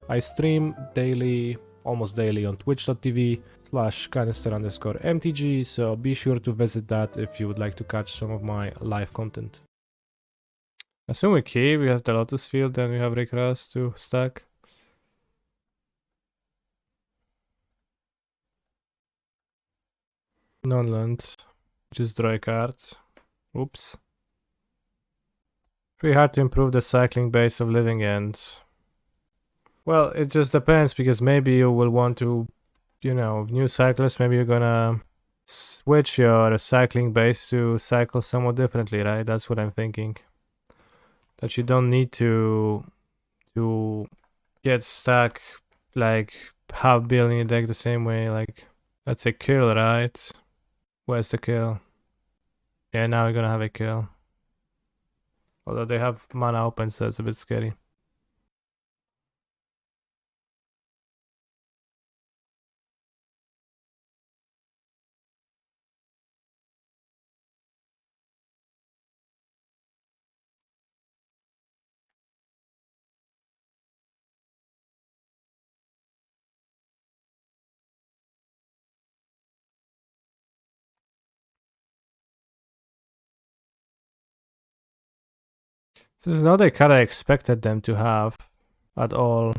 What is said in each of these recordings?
I stream daily, almost daily on twitch.tv/canister_mtg, so be sure to visit that if you would like to catch some of my live content. Assume we keep, we have the Lotus Field, then we have Recross to stack. Non-land. Just draw a card. Oops. Pretty hard to improve the cycling base of Living End. Well, it just depends, because maybe you will want to, you know, new cyclists, maybe you're gonna switch your cycling base to cycle somewhat differently, right? That's what I'm thinking. That you don't need to get stuck like half building a deck the same way. Like, that's a kill, right? Where's the kill? Yeah, now we're gonna have a kill. Although they have mana open, so it's a bit scary. This is not a card I expected them to have at all.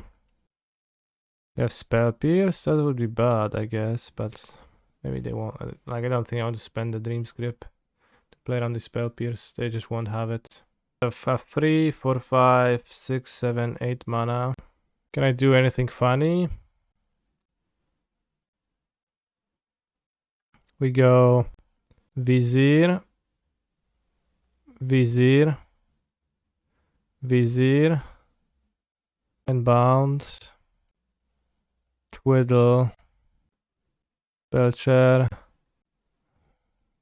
They have Spell Pierce, that would be bad, I guess, but maybe they won't. Like, I don't think I want to spend the Dream Script to play around the Spell Pierce. They just won't have it. I have 3, 4, 5, 6, 7, 8 mana. Can I do anything funny? We go Vizier, Vizier, Vizier, Unbound, Twiddle, Belcher,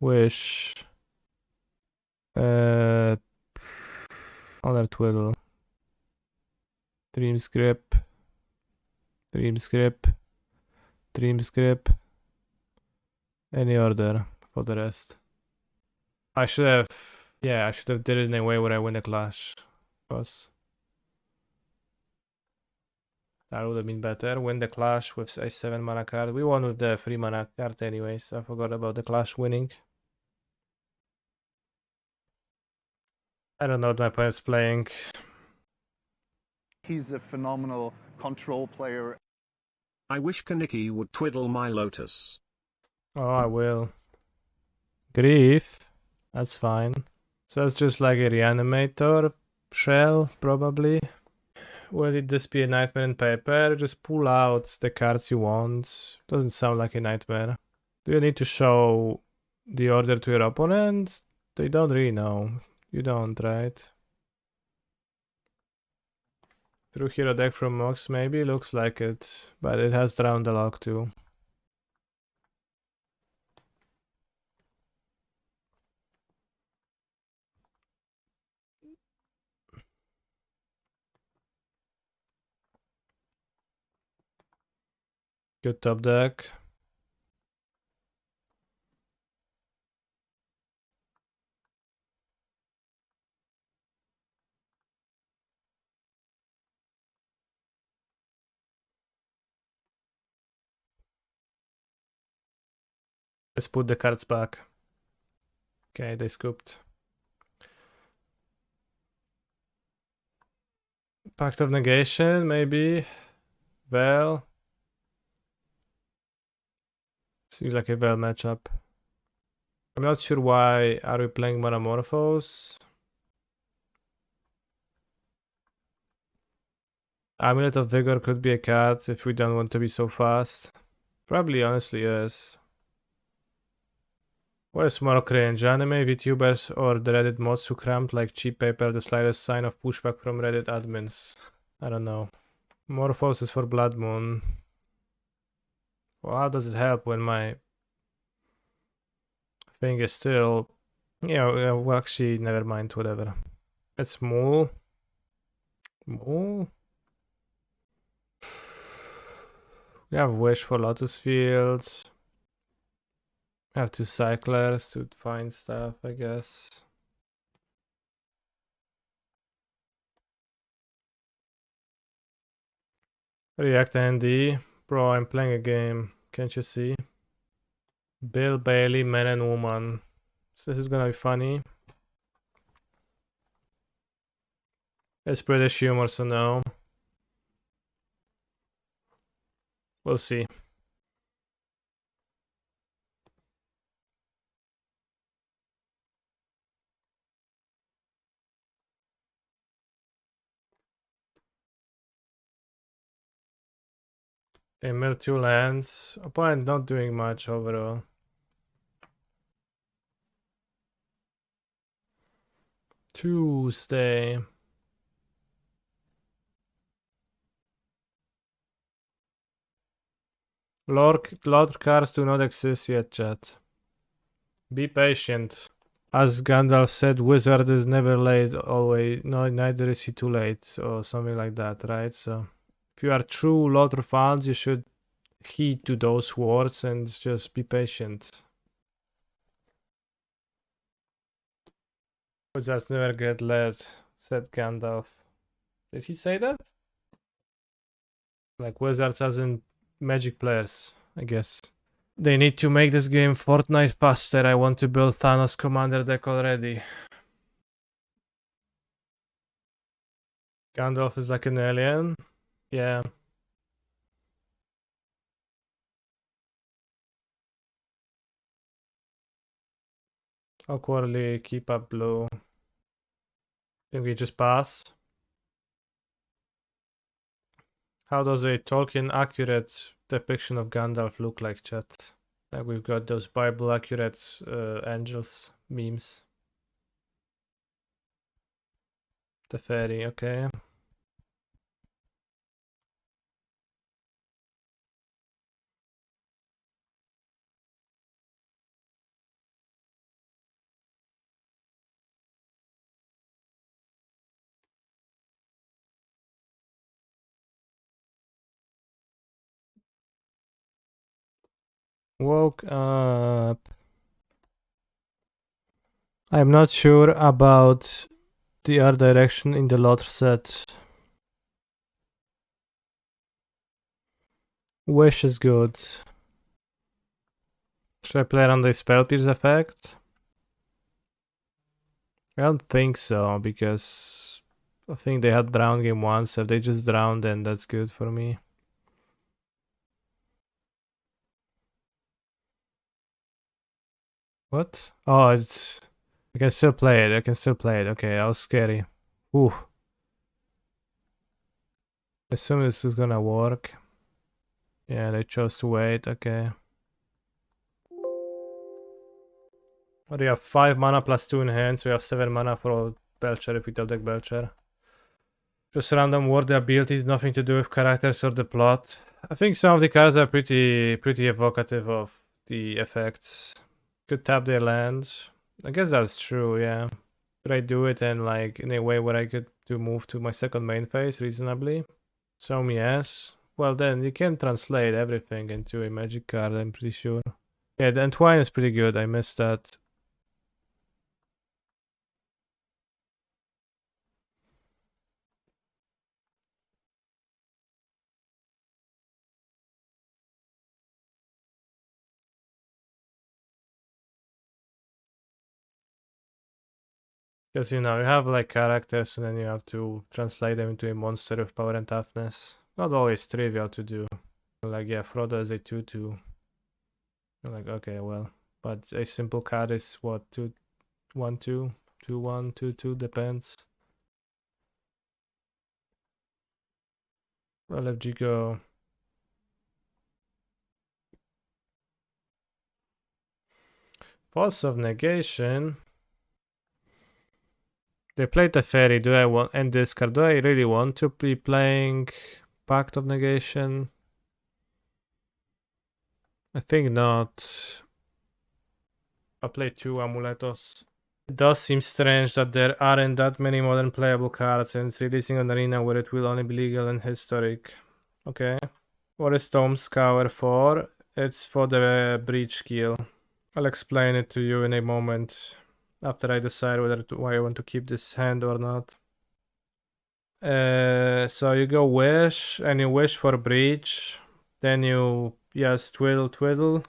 Wish, another Twiddle, Dream Script, Dream Script, Dream Script, any order for the rest. I should have did it in a way where I win the clash. Because that would have been better. Win the clash with a 7 mana card. We won with the 3 mana card anyways. I forgot about the clash winning. I don't know what my opponent's playing. He's a phenomenal control player. I wish Kaniki would twiddle my Lotus. Oh, I will. Grief. That's fine. So it's just like a reanimator shell, probably. Will it just be a nightmare in paper? Just pull out the cards you want. Doesn't sound like a nightmare. Do you need to show the order to your opponent? They don't really know. You don't, right? Through hero deck from Mox, maybe? Looks like it. But it has Drown the Lock too. Good top deck. Let's put the cards back. Okay, they scooped. Pact of Negation, maybe. Vale. Seems like a Vale matchup. I'm not sure why are we playing Manamorphose. Amulet of Vigor could be a card if we don't want to be so fast. Probably honestly is. What is more cringe? Anime VTubers or the Reddit mods who cramped like cheap paper the slightest sign of pushback from Reddit admins? I don't know. Morphos is for Blood Moon. Well, how does it help when my thing is still... well, actually, never mind, whatever. It's Mool. Mool? We have Wish for Lotus Field. We have 2 cyclers to find stuff, I guess. React Andy. Bro, I'm playing a game. Can't you see? Bill Bailey, Man and Woman. So this is gonna be funny. It's British humor, so no. We'll see. They mill 2 lands. Opponent not doing much overall. Tuesday. Lot cards do not exist yet, chat. Be patient. As Gandalf said, wizard is never late, always. No, neither is he too late, or something like that, right? So, if you are true Lothar fans, you should heed to those words and just be patient. Wizards never get led, said Gandalf. Did he say that? Like wizards as in magic players, I guess. They need to make this game Fortnite faster. I want to build Thanos commander deck already. Gandalf is like an alien. Yeah. Awkwardly keep up blue. Think we just pass. How does a Tolkien accurate depiction of Gandalf look like, chat? Like we've got those Bible accurate angels memes. The fairy, okay. Woke up. I'm not sure about the art direction in the Lothar set. Wish is good. Should I play around the Spell Pierce effect? I don't think so, because I think they had drown game once, so if they just drowned, then that's good for me. What? Oh, it's... I can still play it, I can still play it. Okay, that was scary. Ooh. I assume this is gonna work. Yeah, they chose to wait, okay. What do you have? 5 mana plus 2 in hand, so we have 7 mana for Belcher if we top deck Belcher. Just random word abilities, nothing to do with characters or the plot. I think some of the cards are pretty evocative of the effects. Could tap their lands. I guess that's true, yeah. Could I do it in like in a way where I could do move to my second main phase reasonably? Some yes. Well then you can translate everything into a magic card, I'm pretty sure. Yeah, the Entwine is pretty good, I missed that. Because you know, you have like characters and then you have to translate them into a monster with power and toughness. Not always trivial to do. Like, yeah, Frodo is a 2/2. You're like, okay, well. But a simple card is what, 2/1/2? 2/1, 2/2, depends. Well, MTGO. Force of Negation. They played the fairy. Do I want and this card? Do I really want to be playing Pact of Negation? I think not. I'll play 2 Amuletos. It does seem strange that there aren't that many modern playable cards and it's releasing an arena where it will only be legal and historic. Okay. What is Tome Scour for? It's for the breach skill. I'll explain it to you in a moment after I decide why I want to keep this hand or not. So you go wish, and you wish for breach. Then you just twiddle,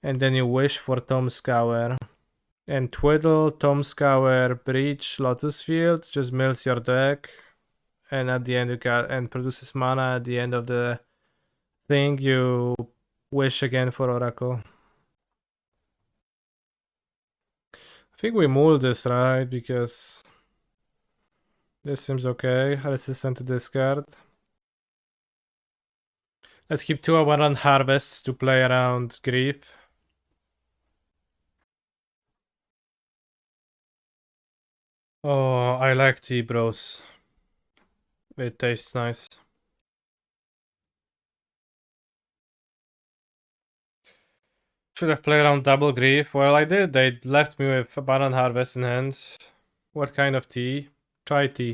and then you wish for Tome Scour. And twiddle, Tome Scour, breach, Lotus Field, just mills your deck. And at the end you got and produces mana. At the end of the thing, you wish again for Oracle. I think we mold this, right? Because this seems okay. Resistant to discard. Let's keep 2 Abundant Harvests to play around Grief. Oh, I like tea, bros. It tastes nice. Should have played around Double Grief. Well, I did. They left me with Abundant Harvest in hand. What kind of tea? Chai tea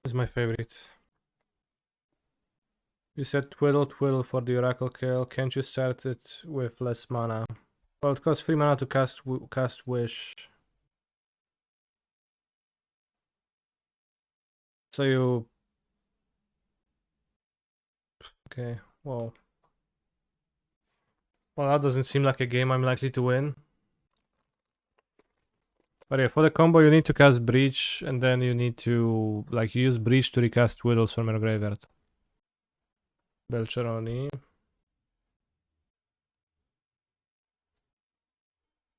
is my favorite. You said twiddle for the Oracle kill. Can't you start it with less mana? Well, it costs 3 mana to cast Wish. So you... Okay, well... Well, that doesn't seem like a game I'm likely to win. But yeah, for the combo you need to cast Breach, and then you need to... Like, use Breach to recast Twiddles from your graveyard. Belcheroni.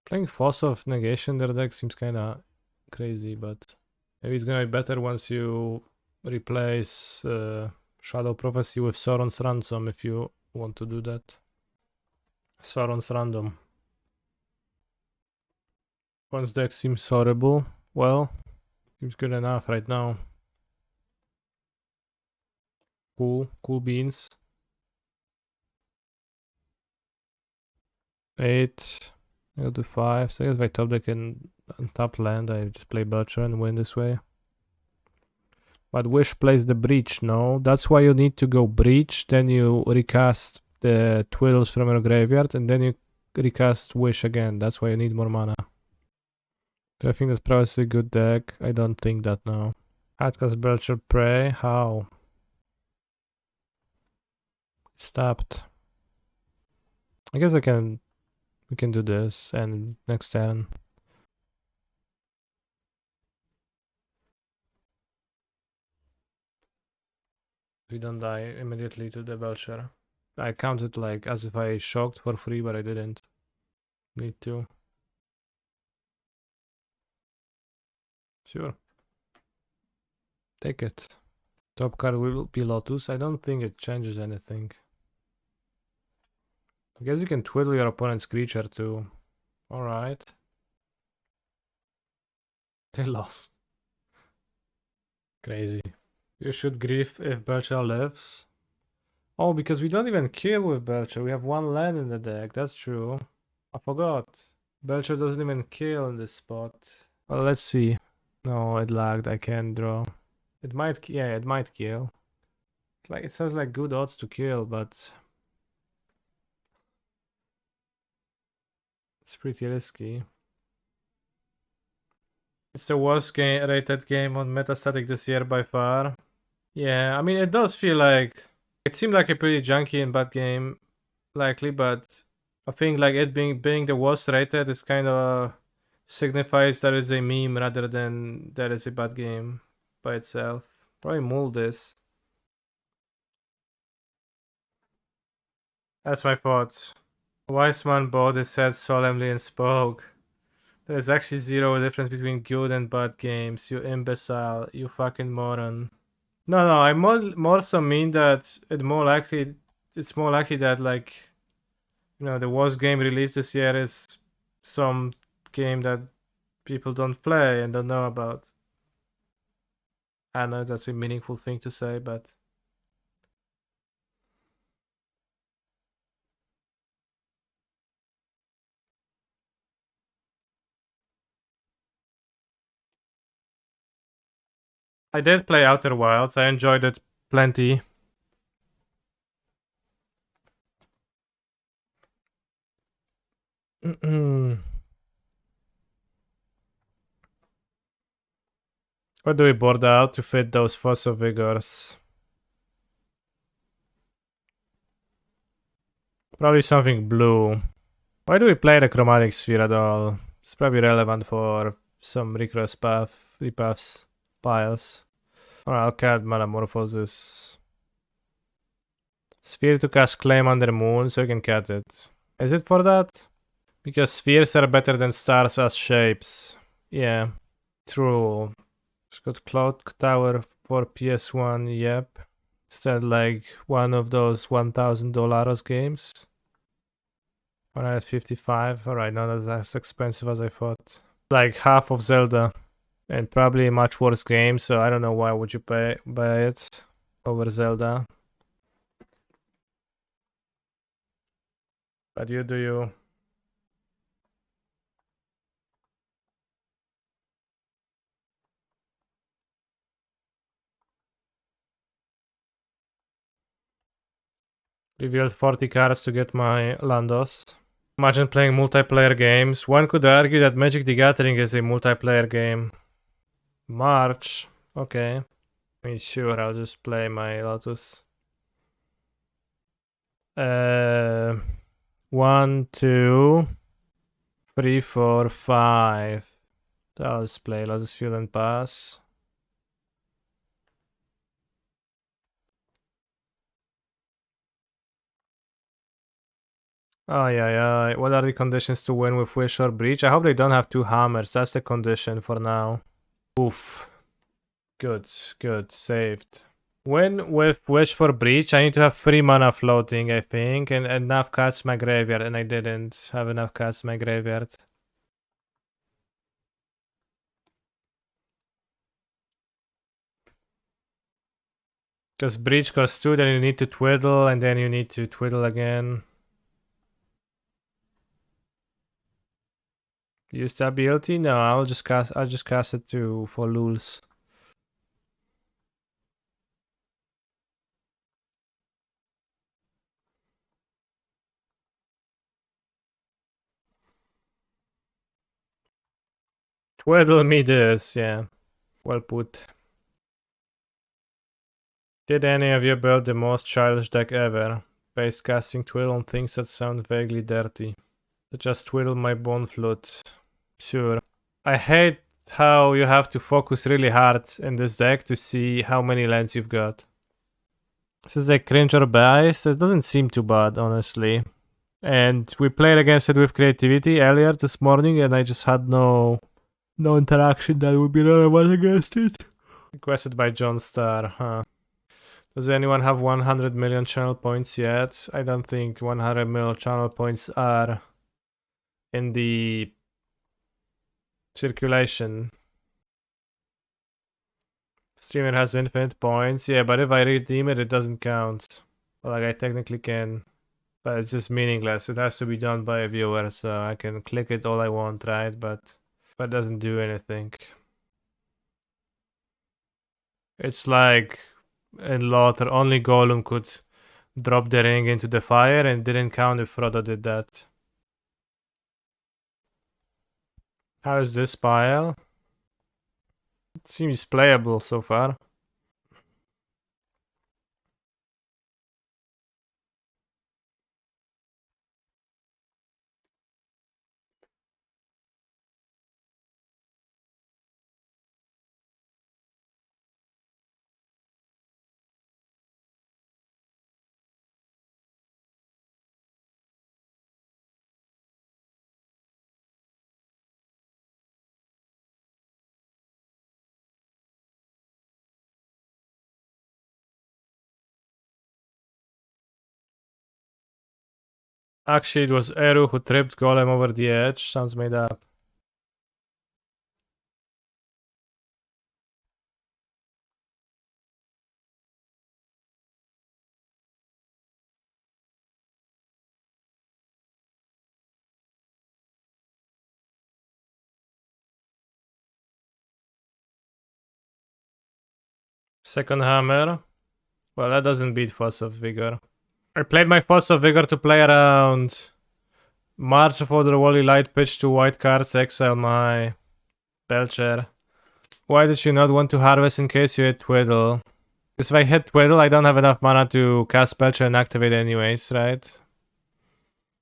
Playing Force of Negation their deck seems kinda crazy, but... Maybe it's gonna be better once you replace Shadow Prophecy with Sauron's Ransom if you want to do that. Sauron's Random. One's deck seems horrible. Well, seems good enough right now. Cool beans. 8. I'll do 5. So I guess if I top deck in top land, I just play Belcher and win this way. But Wish plays the Breach, no? That's why you need to go Breach, then you recast the Twiddles from your graveyard, and then you recast Wish again. That's why you need more mana. Do I think that's probably a good deck? I don't think that now. Outcast Belcher Prey? How? Stopped. I guess we can do this and next turn. We don't die immediately to the Belcher. I counted like as if I shocked for free, but I didn't. Need to. Sure. Take it. Top card will be Lotus. I don't think it changes anything. I guess you can twiddle your opponent's creature too. Alright. They lost. Crazy. You should grief if Belcher lives. Oh, because we don't even kill with Belcher. We have 1 land in the deck. That's true. I forgot. Belcher doesn't even kill in this spot. Well, let's see. No, it lagged. I can't draw. It might, yeah, it might kill. It's like, it says like good odds to kill, but it's pretty risky. It's the worst rated game on Metastatic this year by far. Yeah, I mean, it does feel like... It seemed like a pretty junky and bad game, likely, but I think like it being the worst rated is kind of signifies there is a meme rather than there is a bad game by itself. Probably mold this. That's my thought. Wise man bowed his head solemnly and spoke. There is actually zero difference between good and bad games, you imbecile, you fucking moron. No, I more so mean that it's more likely that like, you know, the worst game released this year is some game that people don't play and don't know about. I know that's a meaningful thing to say, but I did play Outer Wilds. I enjoyed it plenty. What do we board out to fit those Force of Vigors? Probably something blue. Why do we play the Chromatic Sphere at all? It's probably relevant for some Recross Paths piles. Or I'll cut Manamorphoses. Sphere to cast Claim Under Moon, so you can cut it. Is it for that? Because spheres are better than stars as shapes. Yeah, true. It's got Cloud Tower for PS1, yep. Instead, like one of those $1,000 games. 155, alright, not as expensive as I thought. Like half of Zelda. And probably a much worse game, so I don't know why would you buy it over Zelda. But you do you. Revealed 40 cards to get my Landos. Imagine playing multiplayer games. One could argue that Magic the Gathering is a multiplayer game. March. Okay. I mean, sure, I'll just play my Lotus. 1, 2, 3, 4, 5. So I'll just play Lotus Field and pass. Oh yeah. What are the conditions to win with Wish or Breach? I hope they don't have 2 hammers. That's the condition for now. Oof. Good. Saved. Win with Wish for Breach. I need to have 3 mana floating, I think, and enough cards in my graveyard, and I didn't have enough cards in my graveyard. Because Breach costs 2, then you need to Twiddle, and then you need to Twiddle again. Use the ability? No, I'll just cast it for lulz. Twiddle me this, yeah. Well put. Did any of you build the most childish deck ever? Based casting Twiddle on things that sound vaguely dirty. Just Twiddle my Bone Flute. Sure. I hate how you have to focus really hard in this deck to see how many lands you've got. This is like cringe or bias. It doesn't seem too bad, honestly. And we played against it with creativity earlier this morning, and I just had no interaction that would be relevant against it. Requested by John Star, huh? Does anyone have 100 million channel points yet? I don't think 100 million channel points are in the circulation. Streamer has infinite points. Yeah, but if I redeem it, it doesn't count. Like, I technically can. But it's just meaningless. It has to be done by a viewer, so I can click it all I want, right? But it doesn't do anything. It's like in Lothar, only Golem could drop the ring into the fire, and didn't count if Frodo did that. How is this pile? It seems playable so far. Actually, it was Eru who tripped Golem over the edge. Sounds made up. Second hammer. Well, that doesn't beat Force of Vigor. I played my Force of Vigor to play around March of Otherworldly Light, pitch 2 white cards, exile my Belcher. Why did you not want to harvest in case you hit Twiddle? Because if I hit Twiddle, I don't have enough mana to cast Belcher and activate anyways, right?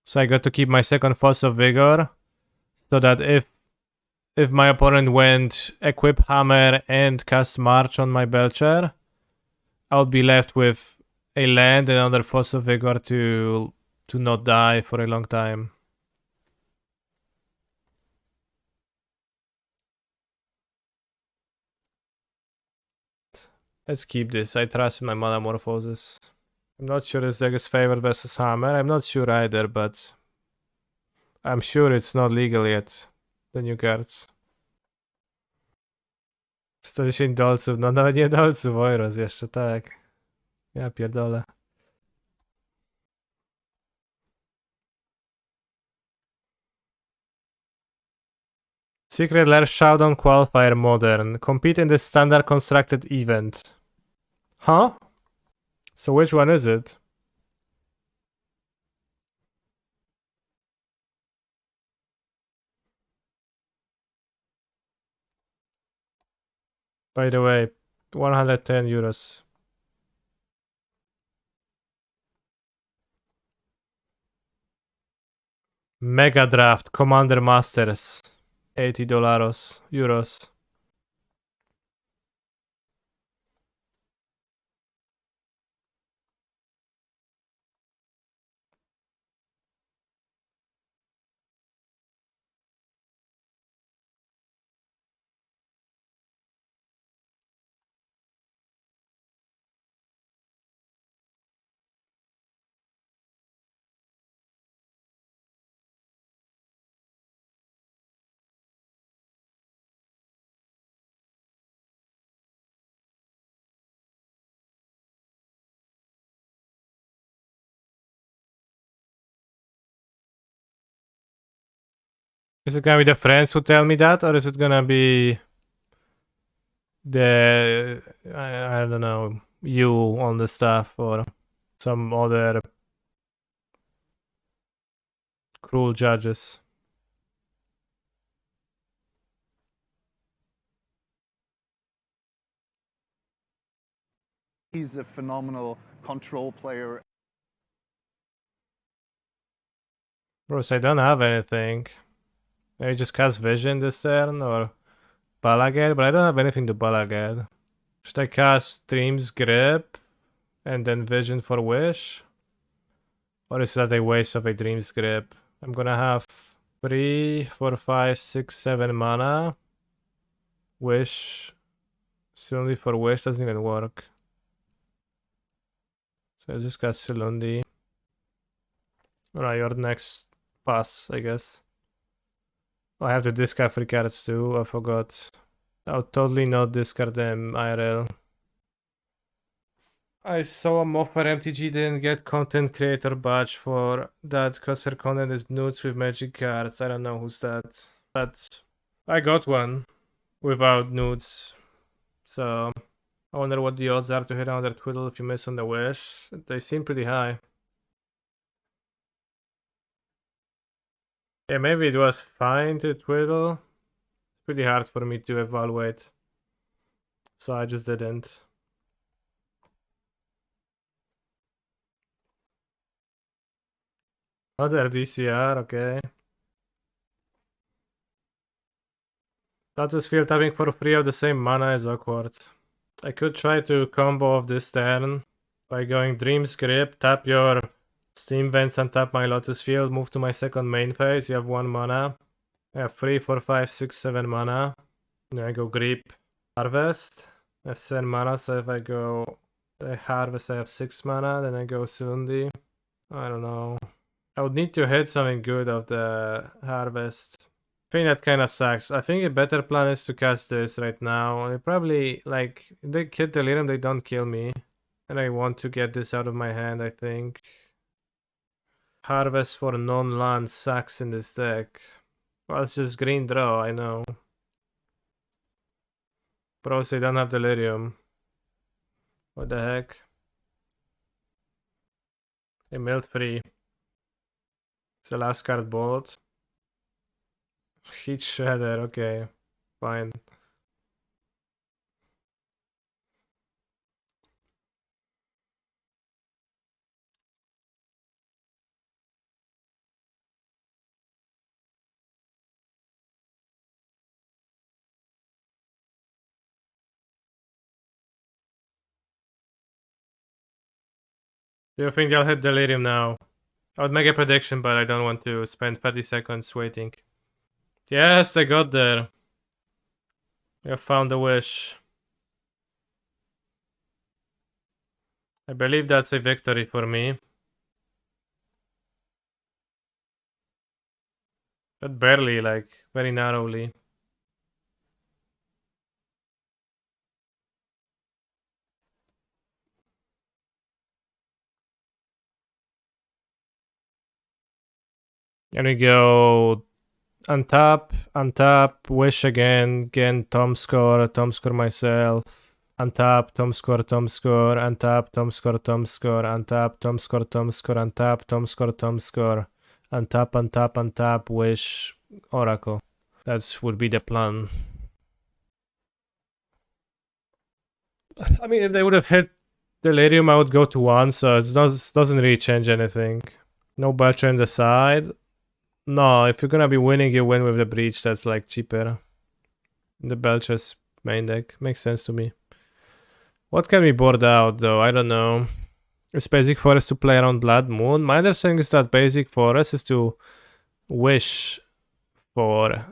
So I got to keep my second Force of Vigor, so that if my opponent went Equip Hammer and cast March on my Belcher, I would be left with a land and another Force of Vigor to not die for a long time. Let's keep this. I trust my Manamorphoses. I'm not sure this deck is favored versus Hammer. I'm not sure either, but I'm sure it's not legal yet. The new cards. 110 dolców, no nawet nie dolców, euros jeszcze, tak. Ja pierdolę. Secret Lair Showdown Qualifier Modern. Compete in the standard constructed event. Huh? So which one is it? By the way, 110 euros. Mega Draft Commander Masters. $80 euros. Is it gonna be the friends who tell me that, or is it gonna be the I don't know, you on the staff or some other cruel judges? He's a phenomenal control player. Bros, I don't have anything. Maybe just cast Vision this turn or Bala get, but I don't have anything to Bala get. Should I cast Dream's Grip and then Vision for Wish? Or is that a waste of a Dream's Grip? I'm gonna have 3, 4, 5, 6, 7 mana. Wish. Silundi for Wish doesn't even work. So I just got Silundi. Alright, your next pass, I guess. Oh, I have to discard 3 cards too, I forgot. I'll totally not discard them IRL. I saw a mock where MTG didn't get content creator badge for that because her content is nudes with magic cards. I don't know who's that. But I got one without nudes. So I wonder what the odds are to hit another Twiddle if you miss on the wish. They seem pretty high. Yeah, maybe it was fine to Twiddle. It's pretty hard for me to evaluate. So I just didn't. Other DCR, okay. Lotus Field tapping for free of the same mana is awkward. I could try to combo off this turn by going Dream's Grip, tap your Steam Vents and tap my Lotus Field, move to my second main phase, you have 1 mana. I have 3, 4, 5, 6, 7 mana. Then I go Grip, Harvest. I have 7 mana, so if I go Harvest I have 6 mana, then I go Silundi. I don't know. I would need to hit something good of the Harvest. I think that kind of sucks. I think a better plan is to cast this right now. They probably, like, if they hit Delirium, they don't kill me. And I want to get this out of my hand, I think. Harvest for non-land sucks in this deck. Well, it's just green draw, I know. Bros, they don't have Delirium. What the heck? They milled free. It's the last card bought. Heat Shredder, okay. Fine. Do you think they'll hit Delirium now? I would make a prediction, but I don't want to spend 30 seconds waiting. Yes, they got there. You found a wish. I believe that's a victory for me. But barely, like, very narrowly. And we go untap, wish again, Tome Scour myself, untap, Tome Scour, untap, Tome Scour, untap, Tome Scour, untap, Tome Scour, untap, wish, Oracle. That would be the plan. I mean, if they would have hit Delirium, I would go to 1, so it doesn't really change anything. No Belcher in the side. No, if you're gonna be winning, you win with the Breach. That's like cheaper. The Belcher's main deck. Makes sense to me. What can we board out though? I don't know. Is Basic Forest to play around Blood Moon? My understanding is that Basic Forest is to wish for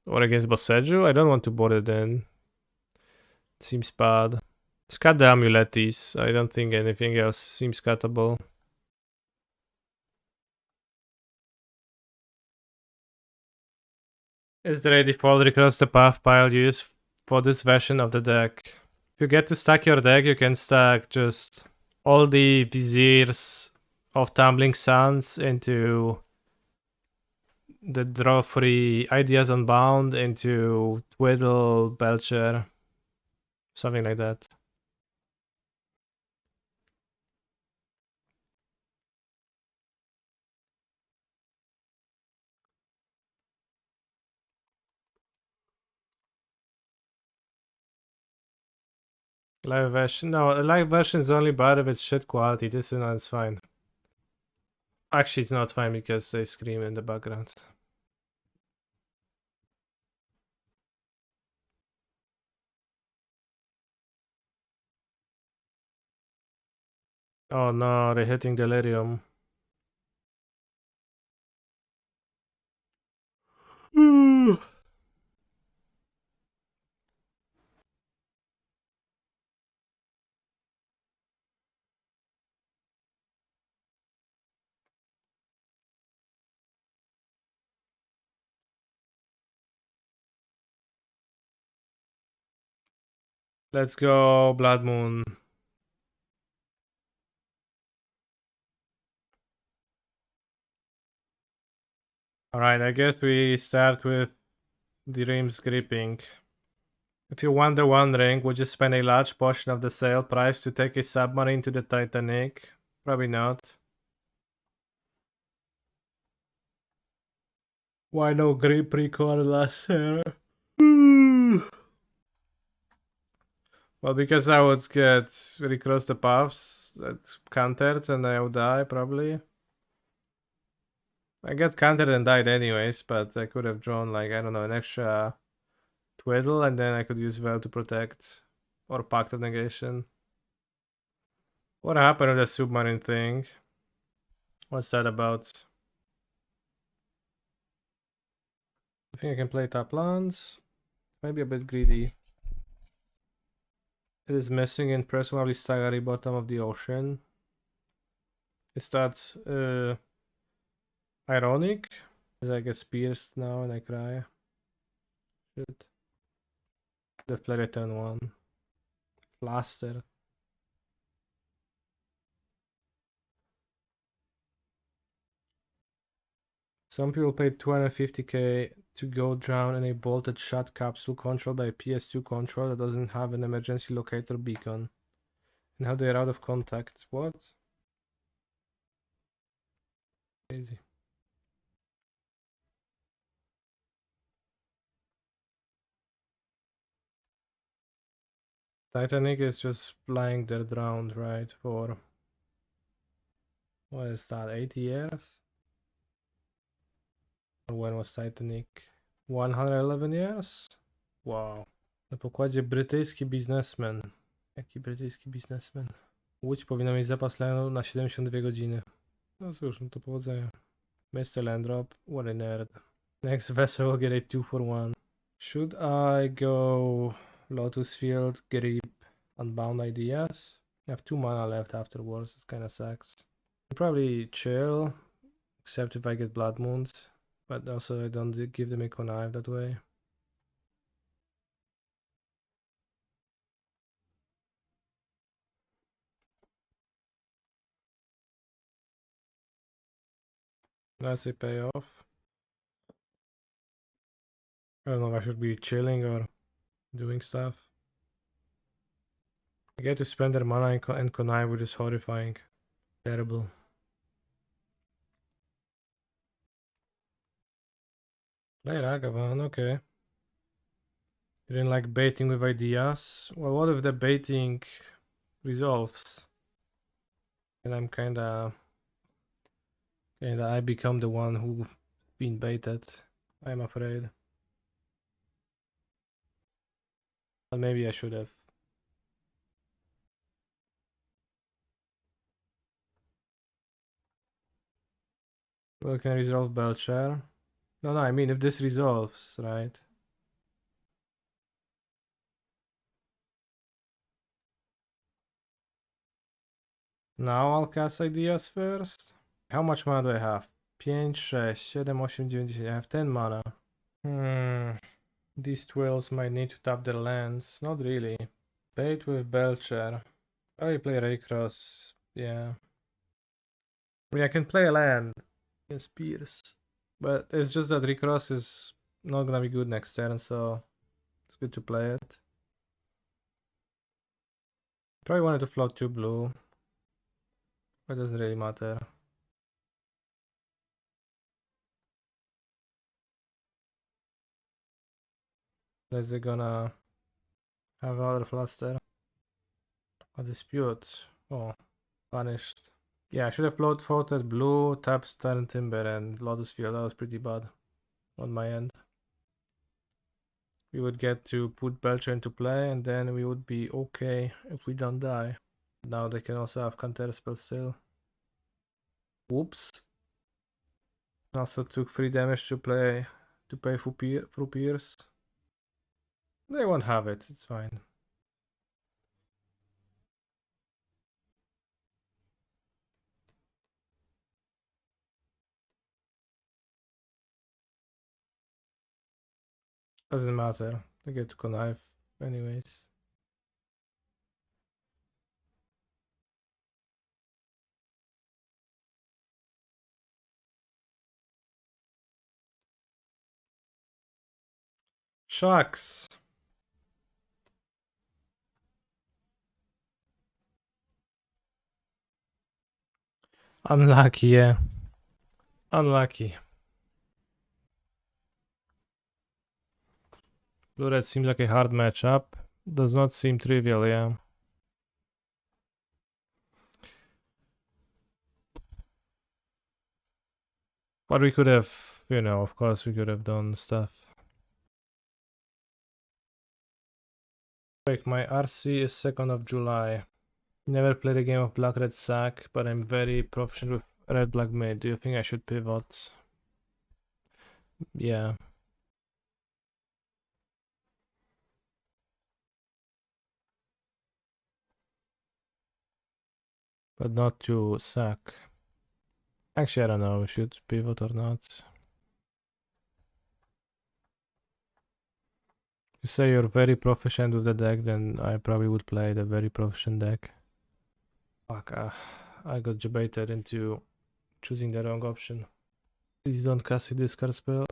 or against Boseju. I don't want to board it in. It seems bad. Let's cut the Amuletis. I don't think anything else seems cuttable. Is there a default Recross the Path pile used for this version of the deck? If you get to stack your deck, you can stack just all the Viziers of Tumbling Suns into the draw free Ideas Unbound into Twiddle, Belcher, something like that. Live version? No, a live version is only bad if it's shit quality. This one is fine. Actually, it's not fine because they scream in the background. Oh no, they're hitting Delirium. Let's go, Blood Moon. Alright, I guess we start with Dreams Gripping. If you won the One Ring, would you spend a large portion of the sale price to take a submarine to the Titanic? Probably not. Why no grip record last year? Well, because I would get Recross the Paths countered and I would die, probably. I get countered and died anyways, but I could have drawn, like, I don't know, an extra Twiddle, and then I could use Vale to protect. Or Pact of Negation. What happened with the submarine thing? What's that about? I think I can play top lands. Maybe a bit greedy. It is missing in presumably staggery bottom of the ocean. Is that ironic? As I get pierced now and I cry. Shit. The play turn 1. Blaster. Some people paid 250k to go drown in a bolted shot capsule controlled by a PS2 controller that doesn't have an emergency locator beacon. And how they're out of contact. What? Crazy. Titanic is just lying there drowned, right? For what is that, 80 years? When was Titanic? 111 years? Wow. Na pokładzie brytyjski biznesmen. Jaki brytyjski biznesmen? Łódź powinna mieć zapas tlenu na 72 godziny. No cóż, no to powodzenia. Mr. Landrop, what a nerd. Next vessel will get a 2 for 1. Should I go Lotus Field, Grip, Unbound Ideas? I have 2 mana left afterwards, it kinda sucks. I'll probably chill, except if I get Blood Moons. But also I don't give them a connive that way. That's a payoff. I don't know if I should be chilling or doing stuff. I get to spend their mana and connive, which is horrifying. Terrible. Play Ragavan, okay. You didn't like baiting with ideas? Well, what if the baiting resolves? And I'm kinda I become the one who's been baited, I'm afraid. But maybe I should have. Well, can I resolve Belcher? No, I mean if this resolves, right? Now I'll cast ideas first. How much mana do I have? 5, 6, 7, 8, 9, 10. I have 10 mana. These twills might need to tap their lands. Not really. Bait with Belcher. Probably play Recross. Yeah. I mean, I can play a land. Yes, Pierce. But it's just that Recross is not gonna be good next turn, so it's good to play it. Probably wanted to float 2 blue. But it doesn't really matter. Unless they're gonna have another fluster. A dispute. Oh, punished. Yeah, I should have floated blue, taps Turntimber and Lotus Field. That was pretty bad on my end. We would get to put Belcher into play and then we would be okay if we don't die. Now they can also have counter spell still. Whoops. Also took 3 damage to pay through Pierce. They won't have it, it's fine. Doesn't matter, they get to connive anyways. Shucks. Unlucky, yeah. Unlucky. Blue red seems like a hard matchup. Does not seem trivial, yeah. But we could have, you know, of course we could have done stuff. Quick, my RC is 2nd of July. Never played a game of Black Red Sack, but I'm very proficient with Red Black Mid. Do you think I should pivot? Yeah. But not to Sack. Actually, I don't know if I should pivot or not. You say you're very proficient with the deck, then I probably would play the very proficient deck. Fuck, I got debated into choosing the wrong option. Please don't cast a discard spell.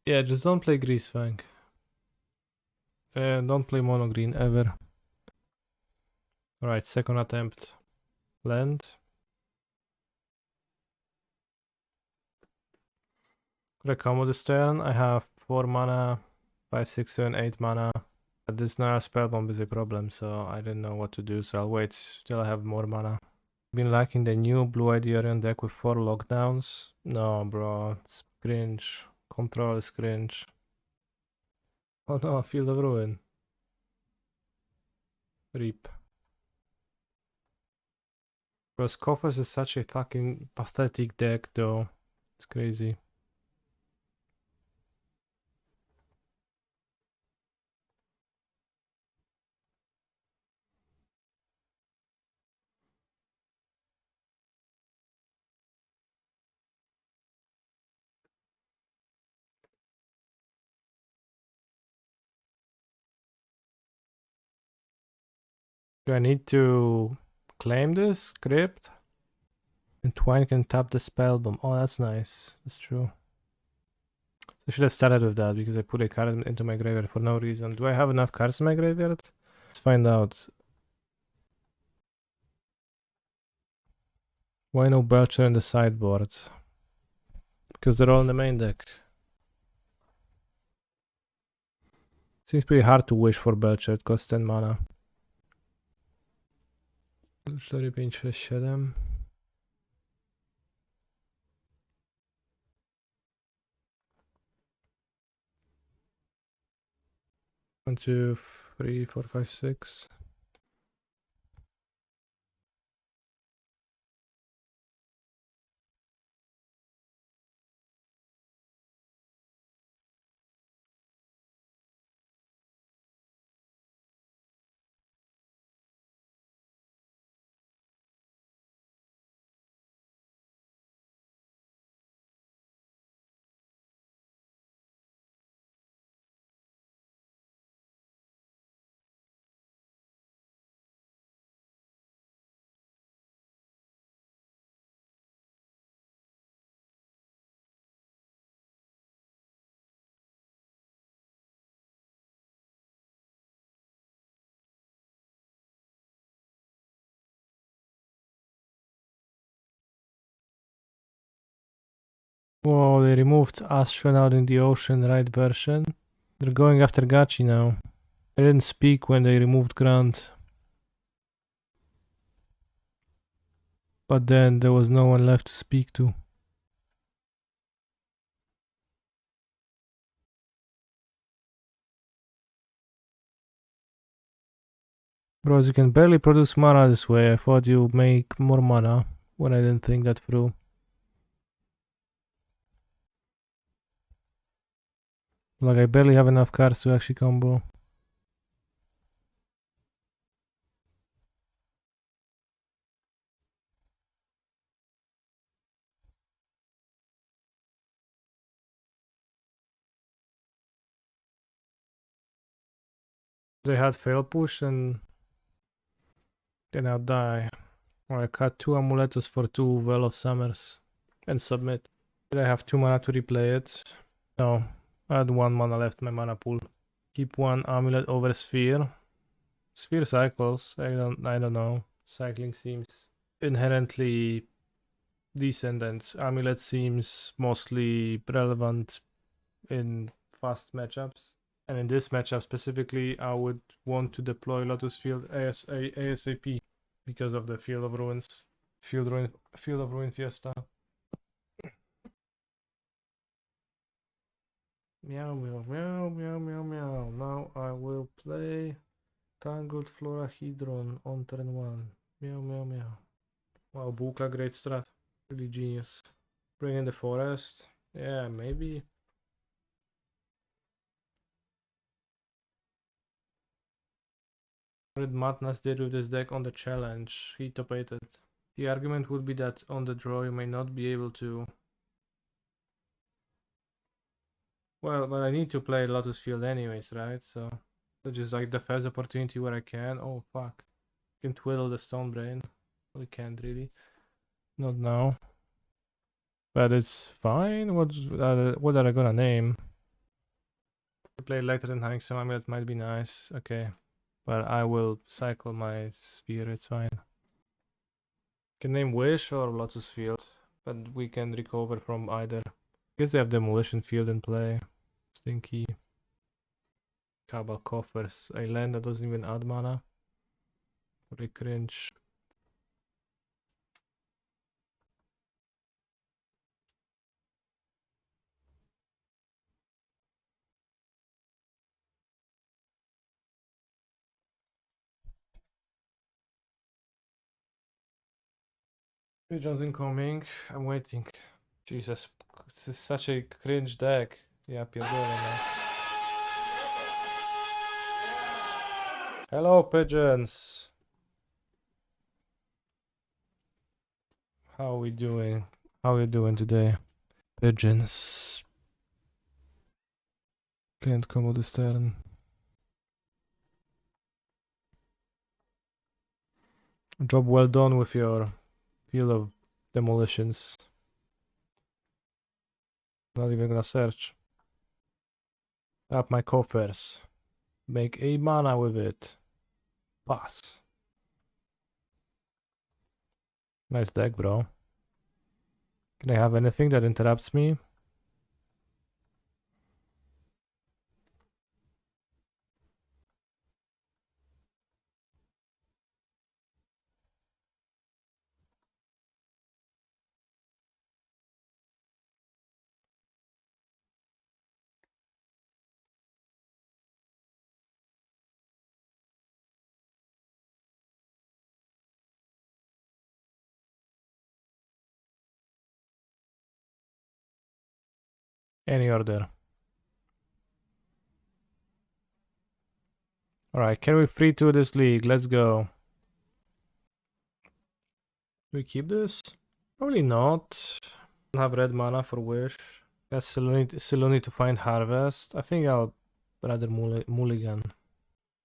Yeah, just don't play Greasefang. Don't play mono green ever. Alright, second attempt. Land. Could I combo this turn? I have 4 mana, 5, 6, 7, 8 mana. But this Nara Spellbomb is a problem, so I didn't know what to do, so I'll wait till I have more mana. Been liking the new Blue Idearian deck with 4 lockdowns. No, bro, it's cringe. Control is cringe. Oh no, Field of Ruin. RIP. Because Coffers is such a fucking pathetic deck, though. It's crazy. Do I need to claim this crypt? And Twine can tap the spell bomb. Oh, that's nice. That's true. I should have started with that because I put a card into my graveyard for no reason. Do I have enough cards in my graveyard? Let's find out. Why no Belcher in the sideboard? Because they're all in the main deck. Seems pretty hard to wish for Belcher, it costs 10 mana. 4, 5, 6, 7. One, two, 3, 4, 5, 6. Whoa, they removed Astronaut in the Ocean, right version. They're going after Gachi now. I didn't speak when they removed Grant. But then there was no one left to speak to. Bros, you can barely produce mana this way. I thought you make more mana when I didn't think that through. Like, I barely have enough cards to actually combo. They had fail push and they now die. Or I cut 2 Amuletos for 2 Well of Summers and submit. Did I have 2 mana to replay it? No, I had 1 mana left in my mana pool. Keep 1 Amulet over Sphere. Sphere cycles, I don't know. Cycling seems inherently decent and Amulet seems mostly relevant in fast matchups. And in this matchup specifically, I would want to deploy Lotus Field ASAP because of the Field of Ruins. Field of Ruin Fiesta. Meow meow meow meow meow meow. Now I will play Tangled Florahedron on turn 1. Meow meow meow. Wow, Buka, great strat. Really genius. Bring in the forest. Yeah, maybe. What Madness did with this deck on the challenge. He top 8'd. The argument would be that on the draw you may not be able to. Well, but I need to play Lotus Field anyways, right? So just like the first opportunity where I can. Oh fuck. I can twiddle the Stone Brain. We can't really. Not now. But it's fine. What are I gonna name? To play Electron Hang some Amulet might be nice. Okay. But I will cycle my sphere, it's fine. Can name Wish or Lotus Field, but we can recover from either. I guess they have Demolition Field in play. Stinky. Cabal Coffers. A land that doesn't even add mana. Pretty cringe. Pigeons incoming. I'm waiting. Jesus, this is such a cringe deck. Yeah, pierdolę. Hello, pigeons. How are we doing? How are you doing today? Pigeons. Can't combo this turn. Job well done with your field of demolitions. Not even gonna search. Up my coffers. Make a mana with it. Pass. Nice deck, bro. Can I have anything that interrupts me? Any order. Alright, can we free to this league? Let's go. Do we keep this? Probably not. Don't have red mana for Wish. Guess still need to find Harvest. I think I'll rather mulligan.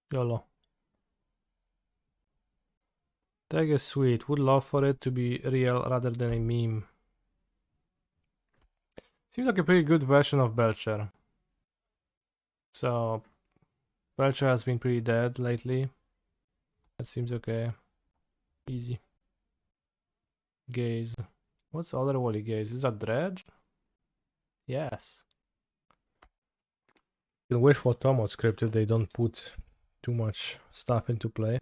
YOLO. Deck is sweet. Would love for it to be real rather than a meme. Seems like a pretty good version of Belcher. So, Belcher has been pretty dead lately. That seems okay. Easy. Gaze. What's Otherworldly Gaze? Is that Dredge? Yes. You can wish for Tormod script if they don't put too much stuff into play.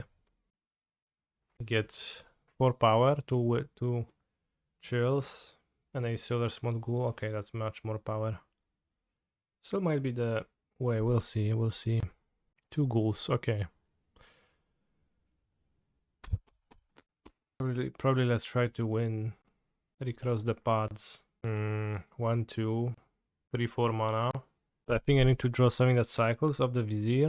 Get 4 power, 2 chills, and a silver smooth ghoul. Okay, that's much more power. Still might be the way. We'll see. We'll see. 2 ghouls. Okay. Probably let's try to win. Recross the Paths. 1, 2, 3, 4 mana. I think I need to draw something that cycles of the Vizier.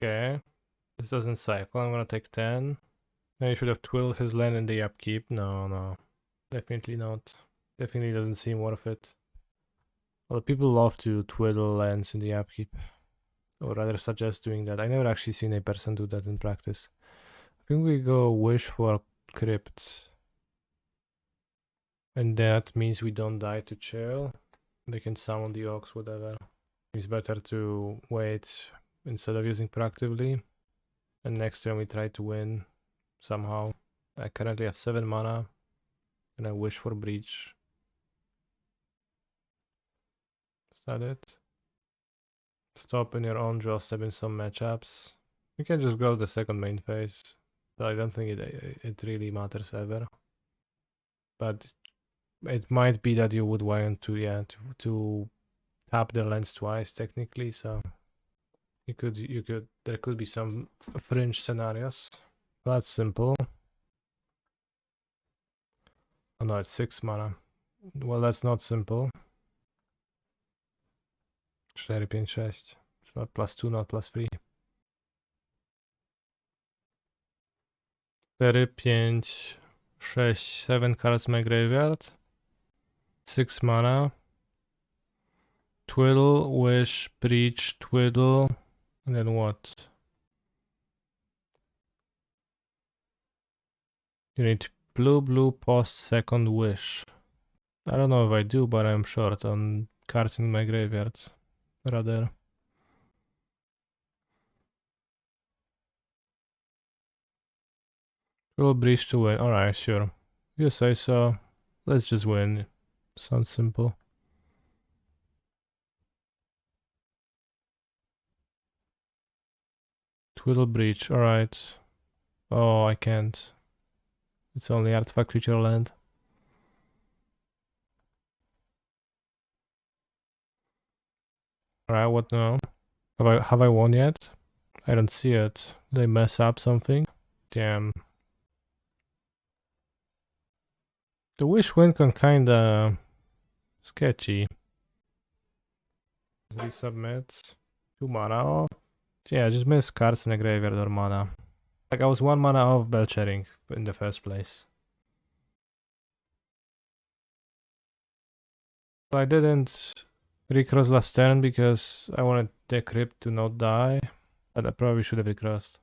Okay. This doesn't cycle. I'm gonna take 10. I should have twirled his land in the upkeep. No. Definitely not. Definitely doesn't seem worth it. Well, people love to twiddle lands in the upkeep. Or rather suggest doing that. I never actually seen a person do that in practice. I think we go wish for crypt. And that means we don't die to chill. They can summon the Ox, whatever. It's better to wait instead of using proactively. And next turn we try to win somehow. I currently have 7 mana. And I wish for Breach. Is that it? Stop in your own draw step in some matchups. You can just go the second main phase. But I don't think it really matters ever. But it might be that you would want to to tap the lands twice technically, so there could be some fringe scenarios. That's simple. Oh no, it's 6 mana. Well, that's not simple. 4, 5, 6. It's not +2, not +3. 4, 5, 6, 7 cards in my graveyard. 6 mana. Twiddle, Wish, Breach, Twiddle, and then what? You need blue, post, second Wish. I don't know if I do, but I'm short on cards in my graveyard. Rather. We'll Breach to win. Alright, sure. You say so. Let's just win. Sounds simple. Twiddle Breach, alright. Oh, I can't. It's only artifact creature land. Alright, what now? Have I won yet? I don't see it. Did I mess up something? Damn. The wish win can kinda sketchy. Resubmit. 2 mana off. Yeah, just miss cards in the graveyard or mana. Like I was 1 mana off belchering in the first place. I didn't recross last turn because I wanted Decrypt to not die. But I probably should have recrossed.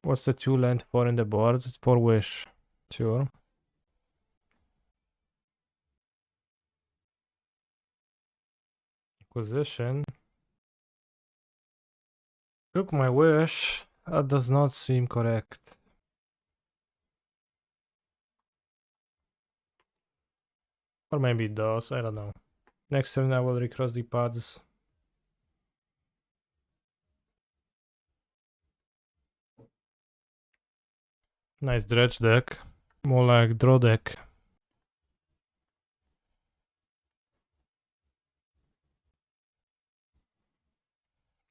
What's the 2 land for in the board? It's 4 wish. Sure. Acquisition. Took my wish. That does not seem correct. Or maybe it does, I don't know. Next turn I will recross the paths. Nice dredge deck. More like draw deck.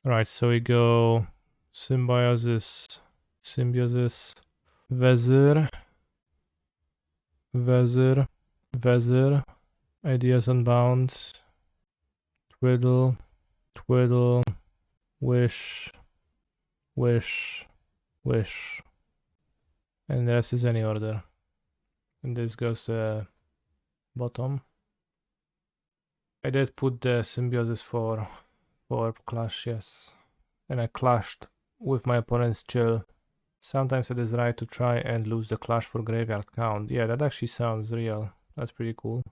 Right, so we go Symbiosis, Vizier, Ideas Unbound, Twiddle, Wish, and the rest is any order. And this goes to bottom. I did put the Symbiosis for clash, yes. And I clashed with my opponent's chill. Sometimes it is right to try and lose the clash for graveyard count. Yeah, that actually sounds real. That's pretty cool.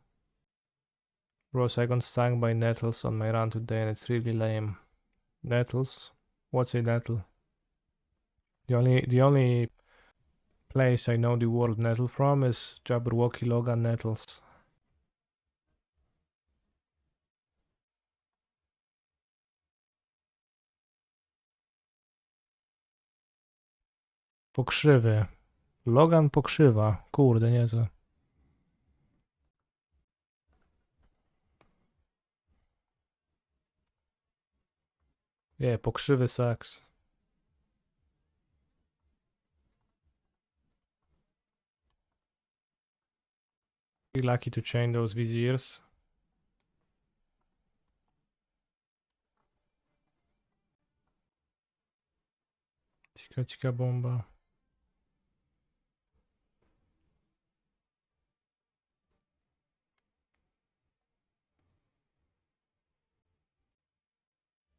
Bros, I got stung by nettles on my run today and it's really lame. Nettles? What's a nettle? The only place I know the word nettle from is Jabberwocky Logan Nettles. Pokrzywy. Logan pokrzywa. Kurde, niezłe. Yeah, pokrzywy sucks. Be lucky to chain those Viziers. Cika bomba.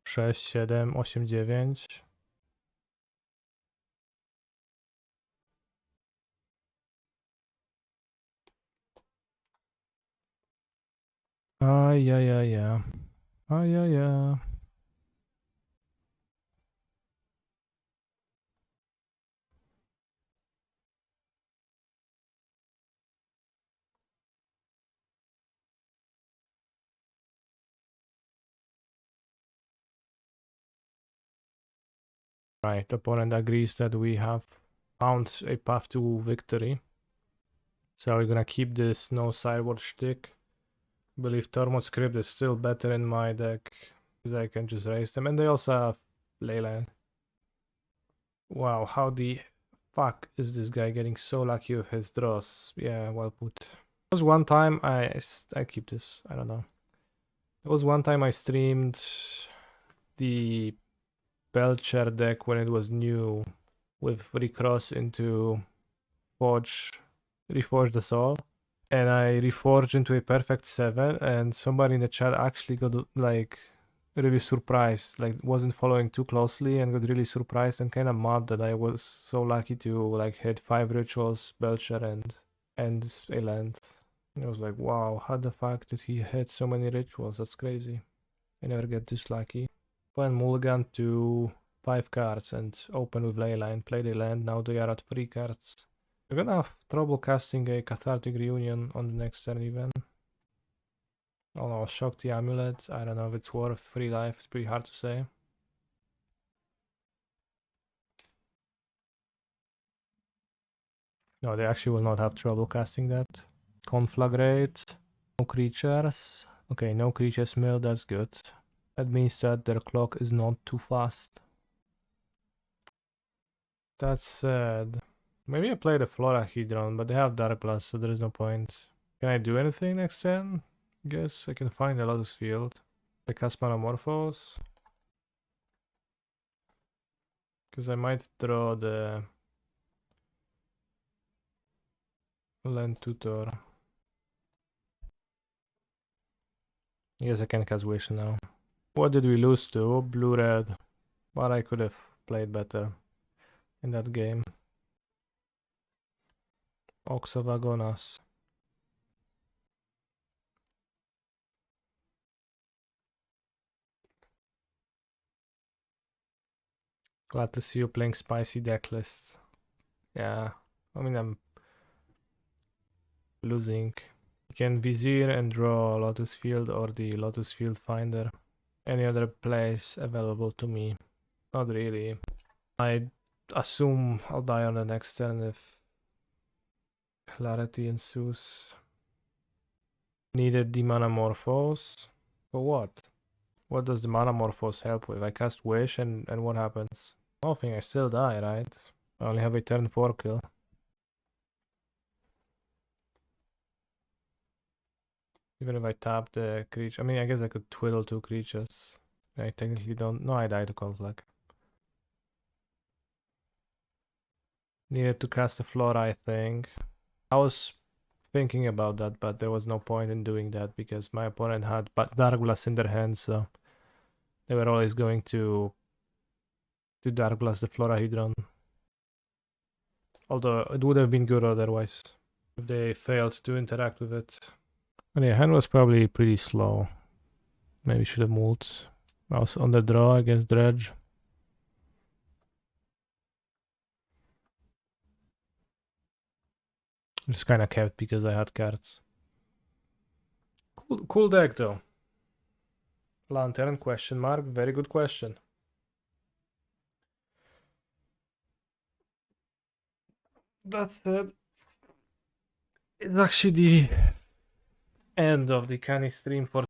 Sześć, 7, 8, 9. Ajajaja. Ajaja. Right, opponent agrees that we have found a path to victory. So we're gonna keep this no sideboard shtick. Believe Tormod script is still better in my deck because I can just raise them, and they also have Leyland. Wow, how the fuck is this guy getting so lucky with his draws? Yeah, well put. There was one time I keep this, I don't know. There was one time I streamed the Belcher deck when it was new with Recross into Reforge the Soul. And I reforged into a perfect 7 and somebody in the chat actually got like really surprised, like wasn't following too closely and got really surprised and kind of mad that I was so lucky to like hit 5 rituals, Belcher and a land. And I was like, wow, how the fuck did he hit so many rituals? That's crazy. I never get this lucky. When mulligan to 5 cards and open with Leyline, play the land, now they are at 3 cards. We're gonna have trouble casting a Cathartic Reunion on the next turn even. Oh no, shock the Amulet. I don't know if it's worth 3 life, it's pretty hard to say. No, they actually will not have trouble casting that. Conflagrate. No creatures. Okay, no creatures mill, that's good. That means that their clock is not too fast. That said, maybe I play the Florahedron, but they have Dark Blast, so there is no point. Can I do anything next turn? Guess I can find a Lotus Field. I cast Manamorphose. Because I might draw the Land Tutor. I guess I can cast Wish now. What did we lose to? Blue-red. But I could have played better in that game. Ox of Agonas. Glad to see you playing spicy Decklist. Yeah, I mean I'm losing. You can Vizier and draw Lotus Field or the Lotus Field Finder. Any other place available to me? Not really. I assume I'll die on the next turn if clarity ensues. Needed the Manamorphose. For what? What does the Manamorphose help with? I cast Wish and what happens? Nothing, I still die, right? I only have a turn 4 kill. Even if I tap the creature, I mean, I guess I could twiddle 2 creatures. I technically don't. No, I die to Conflict. Needed to cast a Flora, I think. I was thinking about that, but there was no point in doing that because my opponent had Dark Blast in their hand, so they were always going to Dark Blast the Florahedron. Although it would have been good otherwise if they failed to interact with it. And yeah, hand was probably pretty slow. Maybe should have moved. I was on the draw against Dredge. Just kind of kept because I had cards. Cool deck though. Lantern question mark. Very good question. That said, it's actually the end of the Canny stream for